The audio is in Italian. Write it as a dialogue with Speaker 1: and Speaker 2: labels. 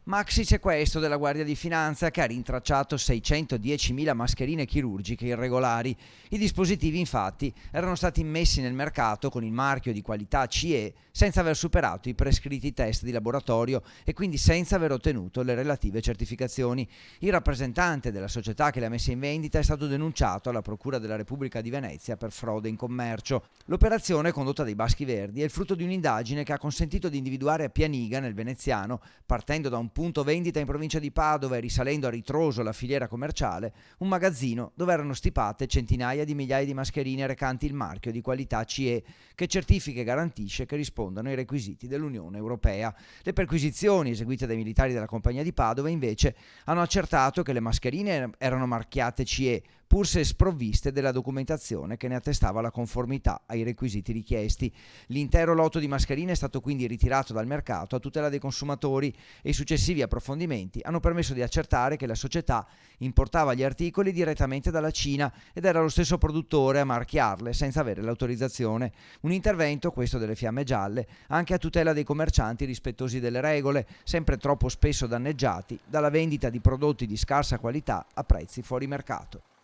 Speaker 1: Maxi sequestro della Guardia di Finanza che ha rintracciato 610.000 mascherine chirurgiche irregolari. I dispositivi infatti erano stati immessi nel mercato con il marchio di qualità CE senza aver superato i prescritti test di laboratorio e quindi senza aver ottenuto le relative certificazioni. Il rappresentante della società che le ha messe in vendita è stato denunciato alla Procura della Repubblica di Venezia per frode in commercio. L'operazione condotta dai Baschi Verdi è il frutto di un'indagine che ha consentito di individuare a Pianiga, nel veneziano, partendo da un punto vendita in provincia di Padova e risalendo a ritroso la filiera commerciale, un magazzino dove erano stipate centinaia di migliaia di mascherine recanti il marchio di qualità CE che certifica e garantisce che rispondano ai requisiti dell'Unione Europea. Le perquisizioni eseguite dai militari della compagnia di Padova invece hanno accertato che le mascherine erano marchiate CE pur se sprovviste della documentazione che ne attestava la conformità ai requisiti richiesti. L'intero lotto di mascherine è stato quindi ritirato dal mercato a tutela dei consumatori e i successivi approfondimenti hanno permesso di accertare che la società importava gli articoli direttamente dalla Cina ed era lo stesso produttore a marchiarle senza avere l'autorizzazione. Un intervento, questo delle Fiamme Gialle, anche a tutela dei commercianti rispettosi delle regole, sempre troppo spesso danneggiati dalla vendita di prodotti di scarsa qualità a prezzi fuori mercato.